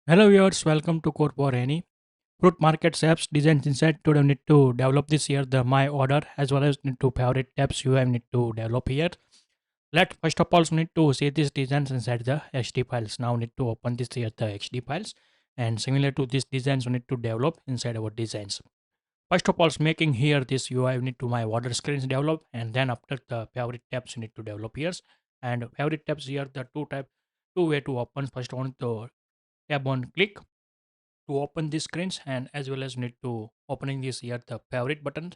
Hello viewers, welcome to CodeForAny. Fruit market apps designs inside today we need to develop this here the my order as well as need to favorite tabs you have need to develop here. Let first of all we need to see these designs inside the HD files. Now we need to open this here the HD files and similar to these designs we need to develop inside our designs. First of all making here this UI we need to my order screens develop and then after the favorite tabs you need to develop here and favorite tabs here the two way to open first one to tab on click to open these screens and as well as need to opening this here the favorite button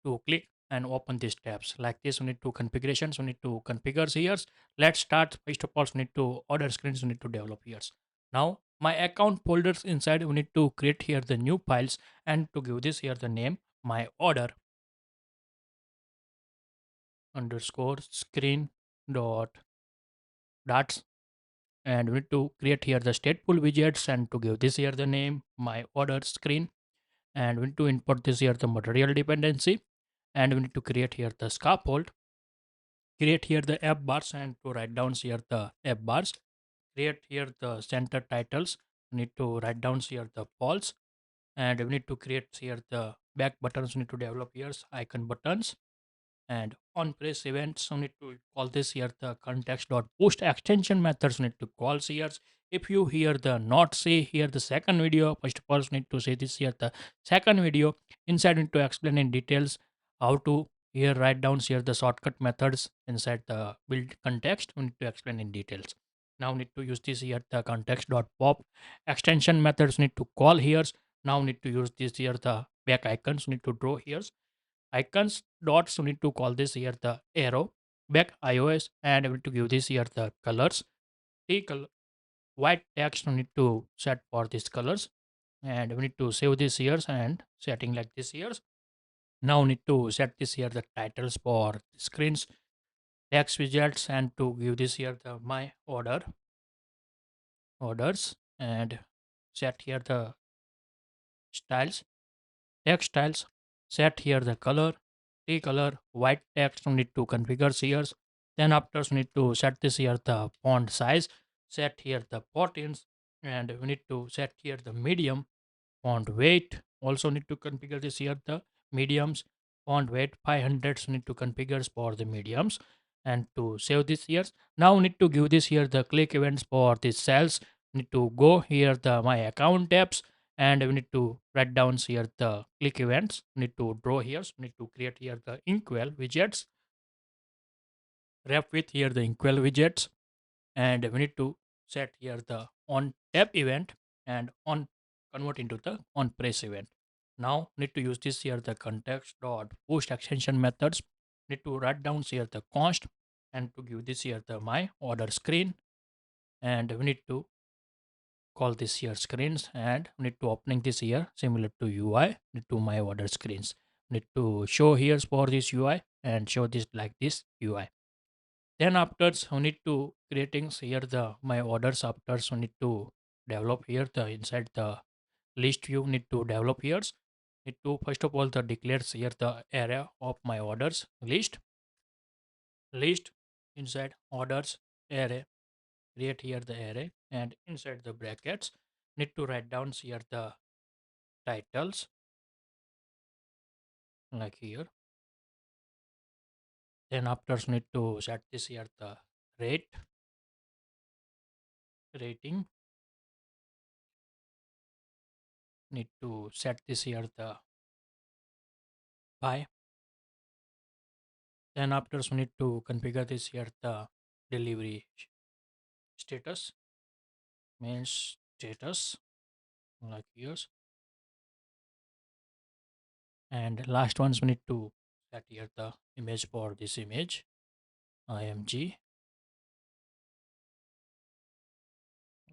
to click and open these tabs like this we need to configurations we need to configure here. Let's start. First of all we need to order screens we need to develop here. Now my account folders inside we need to create here the new files and to give this here the name my order underscore screen dot dots and we need to create here the stateful widgets and to give this here the name my order screen and we need to import this here the material dependency and we need to create here the scaffold, create here the app bars and to write down here the app bars, create here the center titles, we need to write down here the false and we need to create here the back buttons, we need to develop here icon buttons and on press events we need to call this here the context dot post extension methods we need to call here. If you hear the not say here the second video, first of all we need to say this here the second video inside need to explain in details how to here write down here the shortcut methods inside the build context we need to explain in details. Now need to use this here the context dot pop extension methods need to call here. Now need to use this here the back icons need to draw here icons dots we need to call this here the arrow back iOS and we need to give this here the colors t color white text we need to set for these colors and we need to save this here and setting like this here. Now we need to set this here the titles for screens text widgets and to give this here the my orders and set here the styles text styles, set here the color t color white text we need to configure here. Then after we need to set this here the font size, set here the 14s and we need to set here the medium font weight also need to configure this here the mediums font weight 500 need to configure for the mediums and to save this here. Now we need to give this here the click events for the cells, need to go here the my account tabs and we need to write down here the click events need to draw here, need to create here the inkwell widgets wrap with here the inkwell widgets and we need to set here the on tap event and on convert into the on press event. Now need to use this here the context dot post extension methods, need to write down here the const and to give this here the my order screen and we need to call this here screens and we need to opening this here similar to UI need to my order screens, need to show here for this UI and show this like this UI. Then after we need to creating here the my orders after we need to develop here the inside the list view need to develop here, need to first of all the declares here the area of my orders list inside orders array, create here the array and inside the brackets need to write down here the titles like here. Then after need to set this here the rating need to set this here the by. Then after we need to configure this here the delivery status main status like here and last ones we need to set here the image for this image img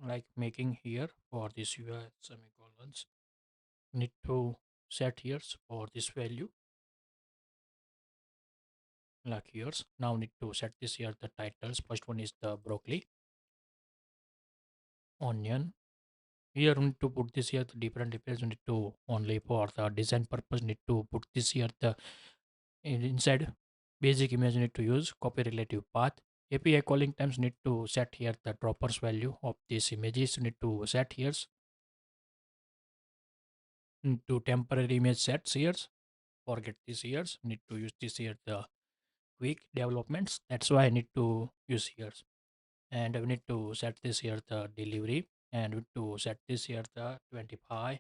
like making here for this UI semicolons need to set here for this value like yours. Now need to set this here the titles. First one is the broccoli onion. Here we need to put this here the different details. We need to only for the design purpose need to put this here the inside basic image need to use copy relative path. API calling times need to set here the droppers value of these images need to set here Need to temporary image sets here. Forget this here. Need to use this here the quick developments. That's why I need to use here. And we need to set this here the delivery, and we need to set this here the 25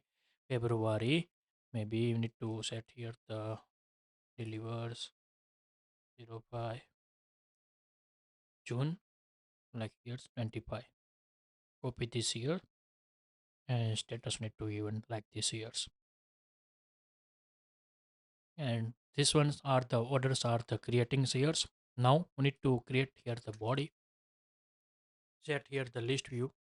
February. Maybe we need to set here the delivers 05 June, like here's 25. Copy this here, and status need to even like this years. And this ones are the orders are the creating years. Now we need to create here the body. Set here the list view.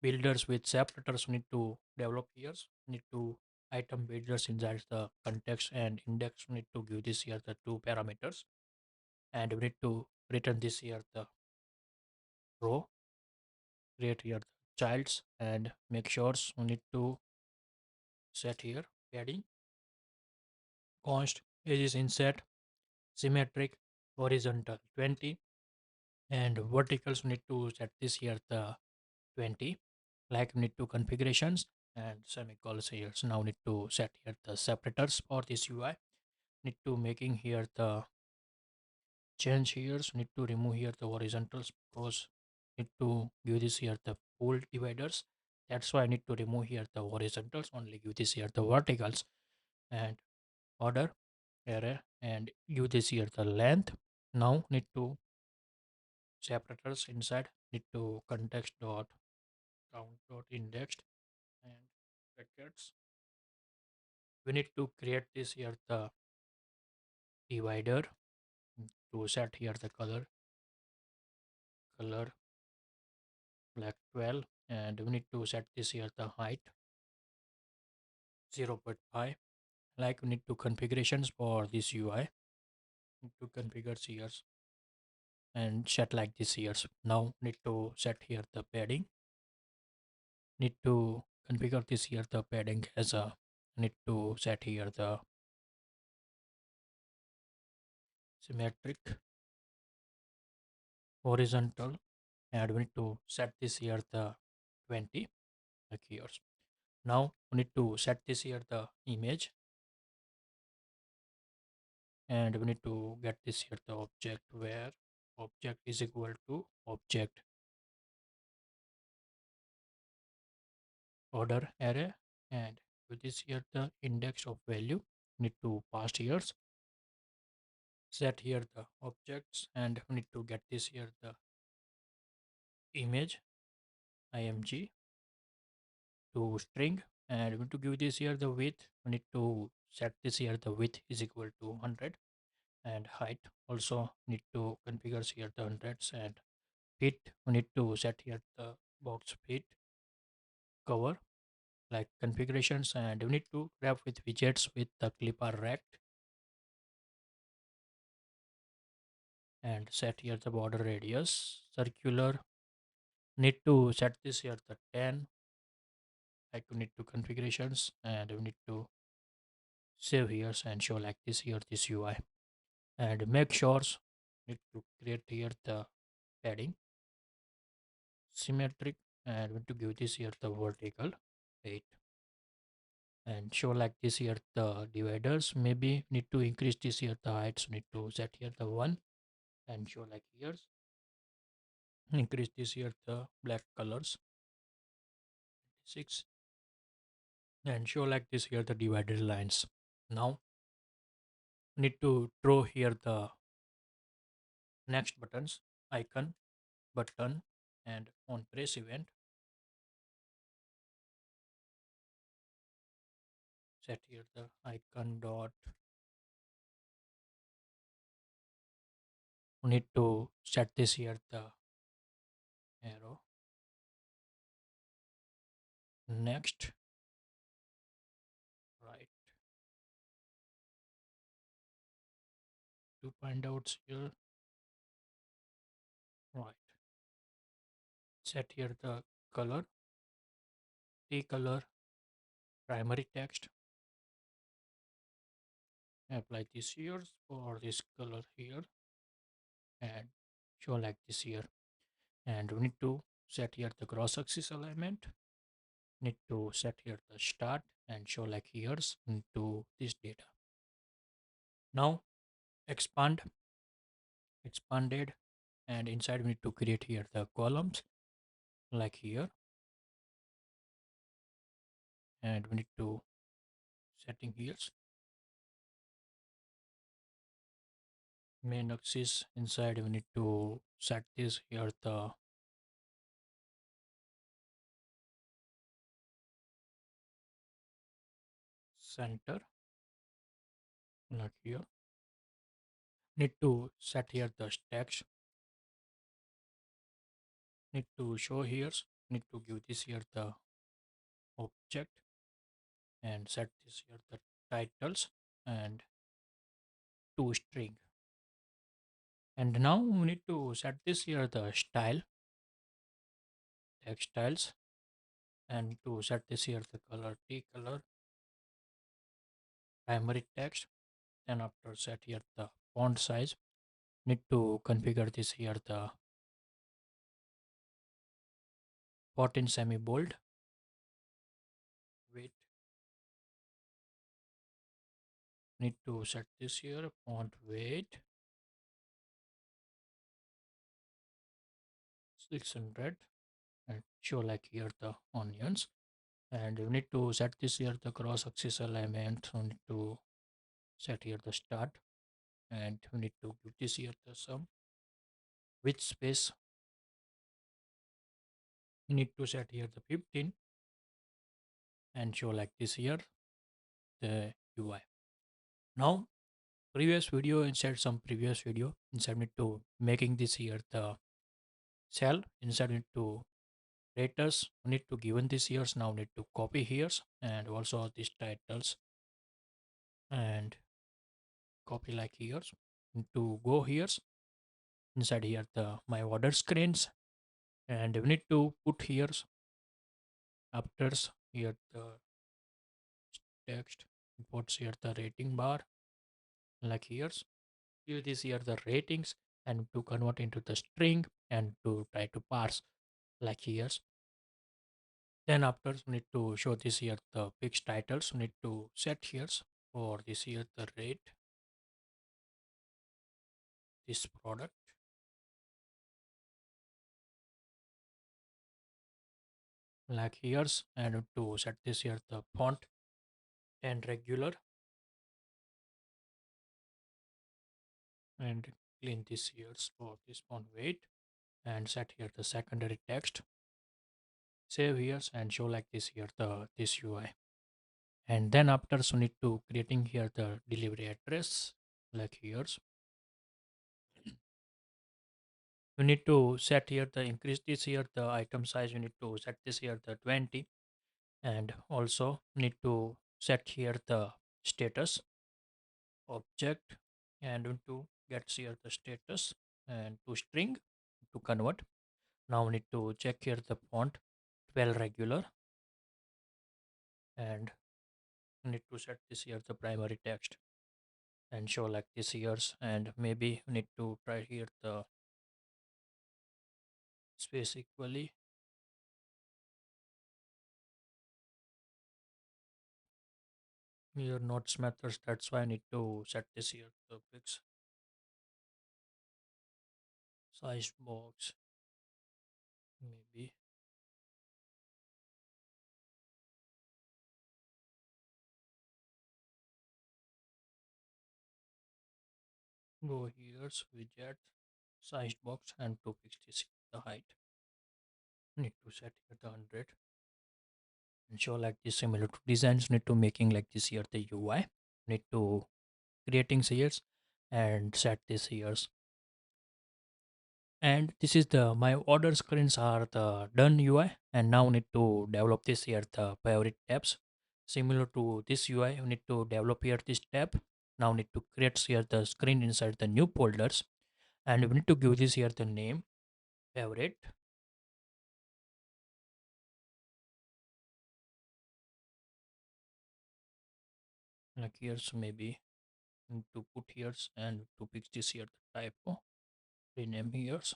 Builders with separators need to develop here. Need to item builders inside the context and index. We need to give this here the two parameters, and we need to return this here the row. Create here the childs, and make sure we need to set here padding, const edges inset, symmetric, horizontal 20, and verticals need to set this here the 20. Like need to configurations and semicolons here. So now need to set here the separators for this UI. Need to making here the change here. So need to remove here the horizontals because need to give this here the full dividers. That's why I need to remove here the horizontals, only give this here the verticals, and order array, and give this here the length. Now need to separators inside, need to context dot count dot indexed, and brackets. We need to create this here the divider to set here the color black 12, and we need to set this here the height 0.5. Like we need to configurations for this UI, need to configure here and set like this here. Now need to set here the padding, need to configure this here the padding as a, need to set here the symmetric horizontal, and we need to set this here the 20 like here. Now we need to set this here the image, and we need to get this here the object where object is equal to object order array, and with this here the index of value need to pass here. Set here the objects, and we need to get this here the image img to string, and we need to give this here the width. We need to set this here the width is equal to 100, and height also need to configure here the hundreds, and fit we need to set here the box fit cover like configurations, and we need to wrap with widgets with the clipper rect, and set here the border radius circular. Need to set this here the 10, like we need to configurations, and we need to save here and show like this here this UI, and make sure need to create here the padding symmetric, and we need to give this here the vertical 8, and show like this here the dividers. Maybe need to increase this here the heights, need to set here the 1, and show like here, increase this here the black colors 6, and show like this here the divided lines. Now need to draw here the next buttons icon button, and on press event set here the icon dot, we need to set this here the arrow next right to find out here right, set here the color t color primary text, apply this here for this color here, and show like this here, and we need to set here the cross axis alignment Need to set here the start and show like years into this data. Now expanded, and inside we need to create here the columns like here, and we need to setting here main axis. Inside we need to set this here the center like here. Need to set here the text. Need to show here. Need to give this here the object and set this here the titles and to string. And now we need to set this here the style text styles, and to set this here the color t color primary text. Then after set here the font size, need to configure this here the 14 semi bold. Wait, need to set this here font weight 600 and show like here the onions. And you need to set this here the cross axis alignment. So need to set here the start, and you need to give this here the sum with space. You need to set here the 15 and show like this here the UI. Now previous video, inside some previous video, inside need to making this here the cell, inside need to raters, need to given this years. Now need to copy here and also these titles and copy like here. Need to go here inside here the my order screens, and we need to put here after here the text imports here the rating bar like here. Give this here the ratings and to convert into the string and to try to parse like here. Then after we need to show this here the fixed titles. We need to set here for this here the rate this product like here, and to set this here the font and regular, and clean this here for this font weight and set here the secondary text. Save here and show like this here the this UI. And then after so need to creating here the delivery address like here. You need to set here the increase this here the item size. You need to set this here the 20, and also need to set here the status object, and to get here the status and to string to convert. Now we need to check here the font 12 regular, and need to set this here the primary text and show like this here, and maybe we need to try here the space equally. Here notes methods, that's why I need to set this here the fix size box maybe. Go here widget size box and to fix this the height. Need to set here the 100 and show like this similar to designs. Need to making like this here the UI. Need to creating here and set this here. And this is the my order screens are the done UI, and now need to develop this here the favorite tabs similar to this UI. We need to develop here this tab. Now need to create here the screen inside the new folders, and we need to give this here the name favorite, like here's maybe need to put here's and to fix this here the typo rename here's.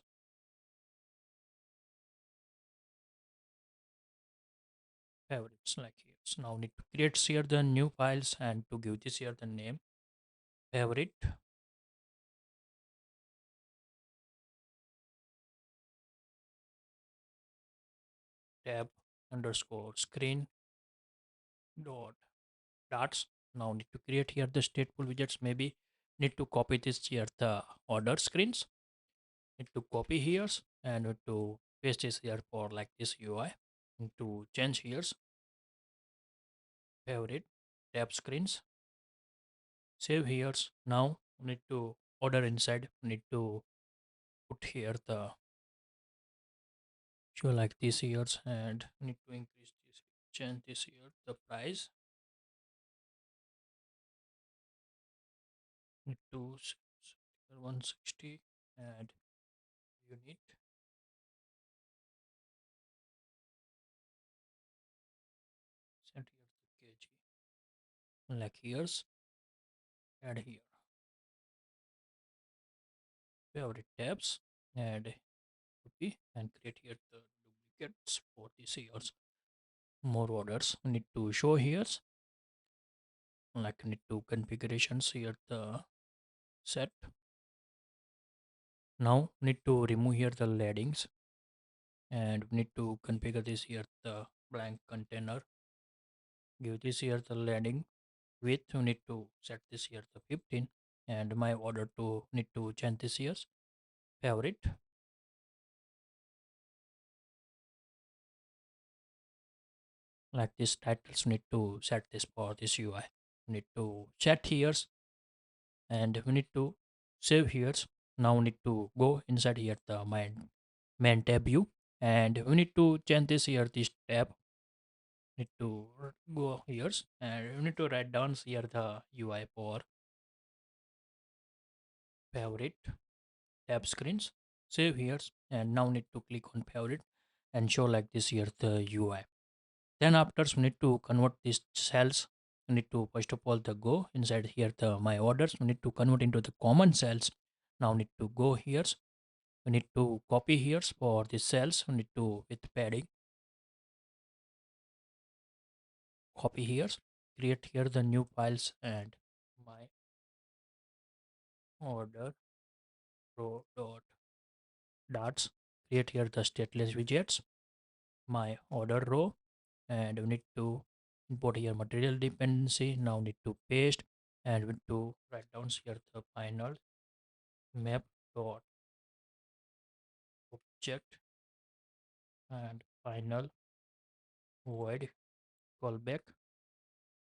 favorites like here. So now need to create here the new files and to give this here the name favorite tab underscore screen dot dots. Now need to create here the stateful widgets. Maybe need to copy this here the order screens. Need to copy here and need to paste this here for like this UI. Need to change here favorite tab screens. Save here. Now need to order inside. Need to put here the show like this here and need to increase this change this here the price need to 160 and unit set here the kg like here's add here favorite tabs and copy and create here the duplicates for this here's more orders need to show here like need to configurations here the set now need to remove here the leadings and we need to configure this here the blank container give this here the landing width you need to set this here the 15 and my order to need to change this here favorite like this titles need to set this for this UI need to set here and we need to save here now we need to go inside here the main tab view and we need to change this here this tab need to go here and we need to write down here the UI for favorite tab screens save here and now need to click on favorite and show like this here the UI then after we need to convert these cells we need to first of all the go inside here the my orders we need to convert into the common cells now need to go here we need to copy here for the cells we need to with padding copy here create here the new files and my order row dot dots create here the stateless widgets my order row and we need to import here material dependency now need to paste and we need to write down here the final map dot object and final void callback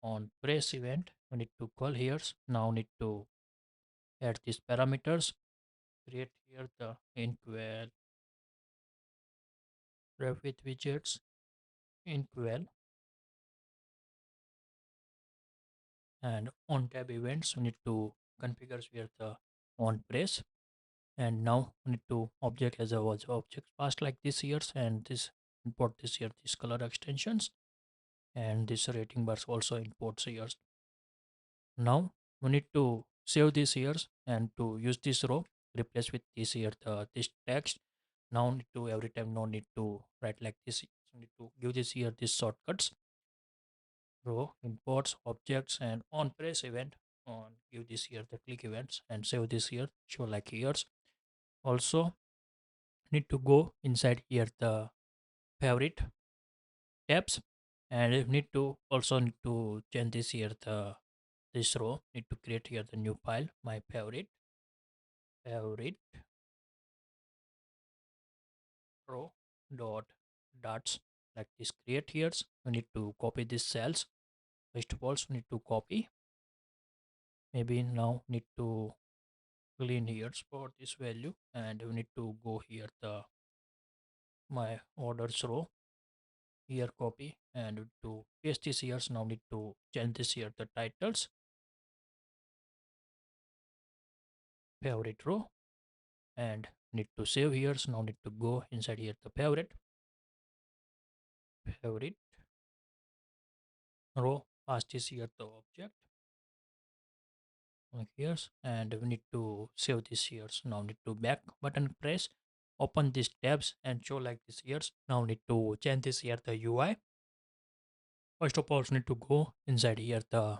on press event we need to call here now need to add these parameters create here the inkwell ref with widgets inkwell and on tab events we need to configure here the on press and now we need to object as a was object past like this here and this import this here these color extensions and this rating bars also imports here now we need to save this here and to use this row replace with this here the this text now need to every time no need to write like this so need to give this here these shortcuts row imports objects and on press event on give this here the click events and save this here show like here also need to go inside here the favorite tabs and you need to also need to change this here the this row need to create here the new file my favorite row dot dots like this create here we need to copy these cells first of all we need to copy maybe now need to clean here for this value and we need to go here the my orders row here copy and to paste this here now need to change this here the titles favorite row and need to save here so now need to go inside here the favorite row past this here the object like here and we need to save this here so now need to back button press open these tabs and show like this here now need to change this here the UI First of all, you need to go inside here the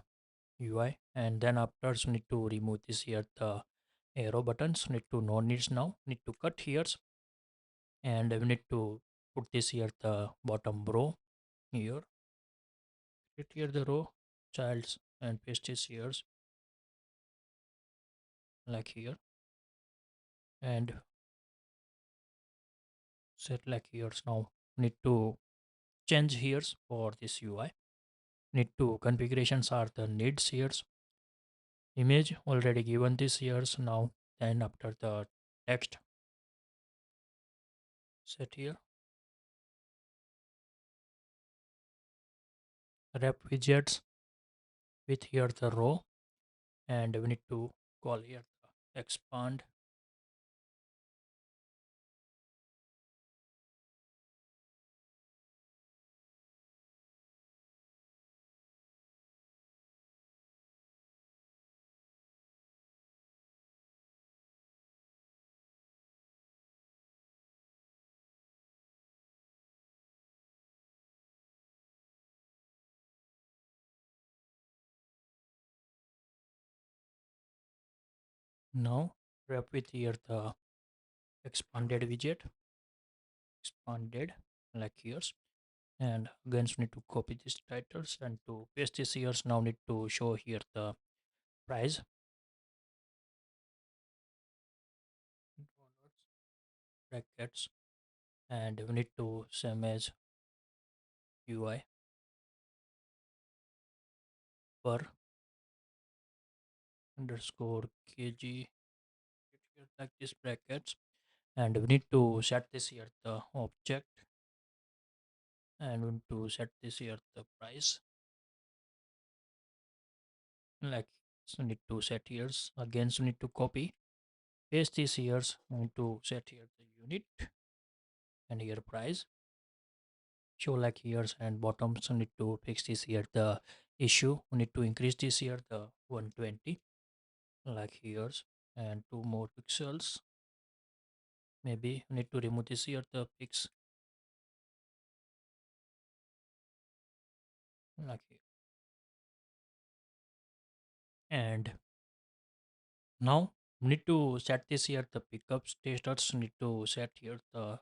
UI, and then after you need to remove this here the arrow buttons. Need to no needs now. Need to cut here, and we need to put this here the bottom row here. Hit here the row childs and paste this here like here, and set like here. Now need to change here for this UI. Need to configurations are the needs here. Image already given this here. Now then after the text set here, wrap widgets with here the row, and we need to call here the expand. Now wrap with here the expanded widget, expanded like here, and again we need to copy these titles and to paste this here. Now need to show here the price brackets, and we need to same as UI per underscore kg here like this brackets, and we need to set this here the object, and we need to set this here the price like so. Need to set here again, so need to copy paste this here. We need to set here the unit and here price show like here, and bottom so need to fix this here the issue. We need to increase this here the 120 like here, and 2 more pixels. Maybe we need to remove this here the fix like here. And now we need to set this here the pickups testers. Need to set here the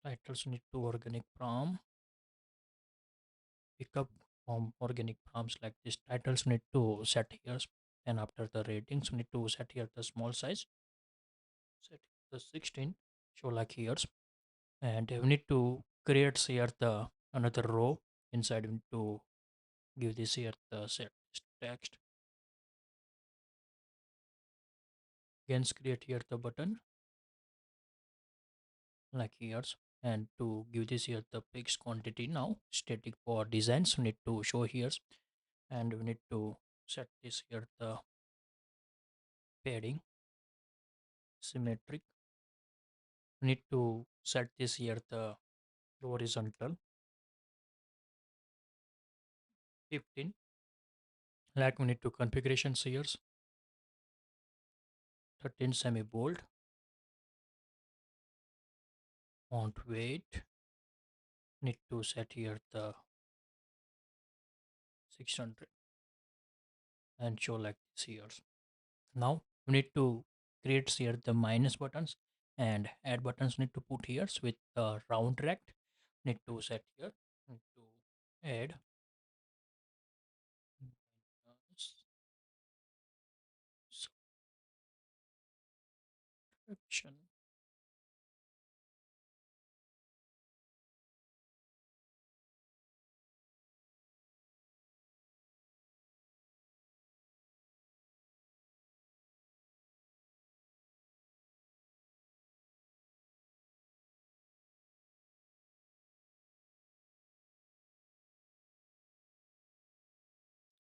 titles. Need to organic prom pickup from organic prompts like this. Titles need to set here, and after the ratings we need to set here the small size, set the 16 show like here, and we need to create here the another row inside. We need to give this here the set text, again create here the button like here, and to give this here the fixed quantity. Now static for designs we need to show here, and we need to set this here the padding symmetric. We need to set this here the horizontal 15, like we need to configurations here 13 semi bold, font weight need to set here the 600 and show like this here. Now we need to create here the minus buttons, and add buttons need to put here with the round rect. Need to set here, need to add subscription.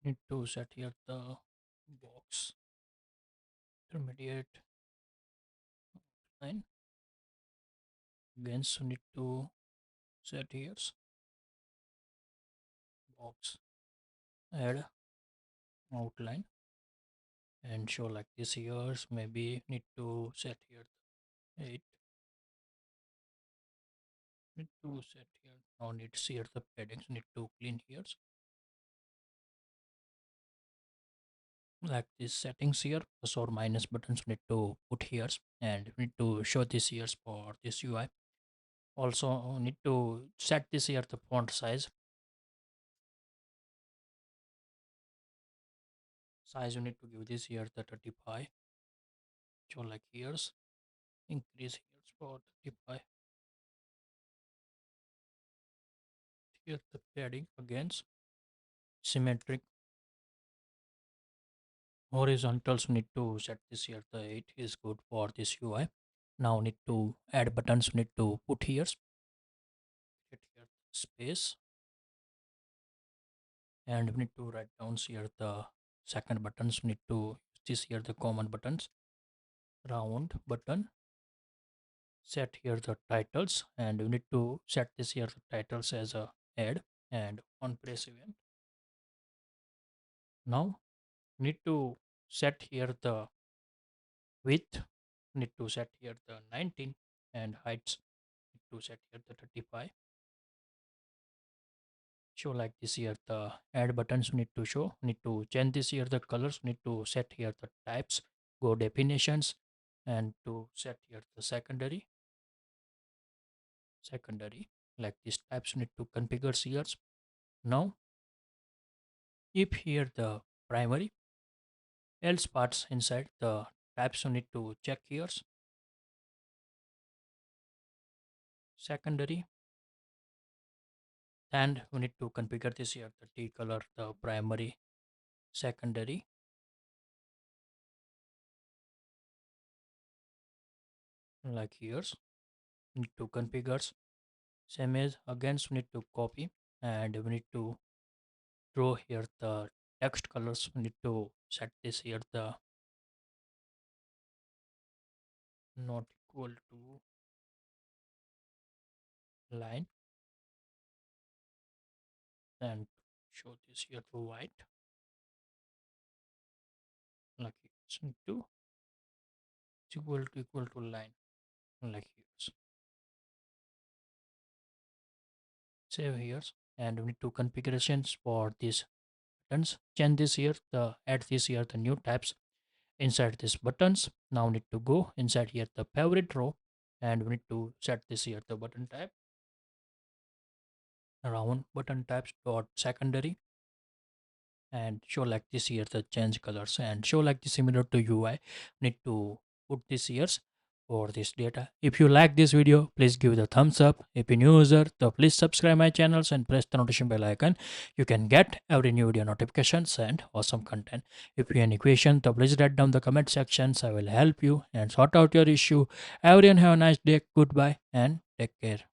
Need to set here the box intermediate line. Again, so need to set here box add outline and show like this here. Maybe need to set here 8, Need to set here. Now need to see here the paddings. Need to clean here. Like these settings here, plus or minus buttons need to put here, and we need to show this here for this UI. Also need to set this here the font size. You need to give this here the 35. So like here's increase here for 35. Here the padding against symmetric. Horizontals need to set this here the 8 is good for this UI. Now need to add buttons. Need to put here, get here space, and we need to write down here the second buttons. We need to use this here the common buttons. Round button, set here the titles, and we need to set this here the titles as a add and on press event. Now need to set here the width. Need to set here the 19, and heights need to set here the 35. Show like this here the add buttons need to show. Need to change this here the colors. Need to set here the types, go definitions, and to set here the secondary like these types need to configure here. Now if here the primary, else parts inside the types you need to check here. Secondary, and we need to configure this here the T color, the primary, secondary, like here. Need to configure same as again. We need to copy, and we need to draw here the text colors. We need to set this here the not equal to line, and show this here to white, like it's need to it's equal to line, like here. Save here, and we need to configurations for these buttons. Change this here the add this here the new tabs inside these buttons. Now need to go inside here the favorite row, and we need to set this here the button type, round button types dot secondary, and show like this here the change colors, and show like this similar to UI. Need to put this here for this data. If you like this video, please give the thumbs up. If you're new user, so please subscribe my channels and press the notification bell icon. You can get every new video notifications and awesome content. If you have any question, so please write down the comment sections. I will help you and sort out your issue. Everyone have a nice day. Goodbye and take care.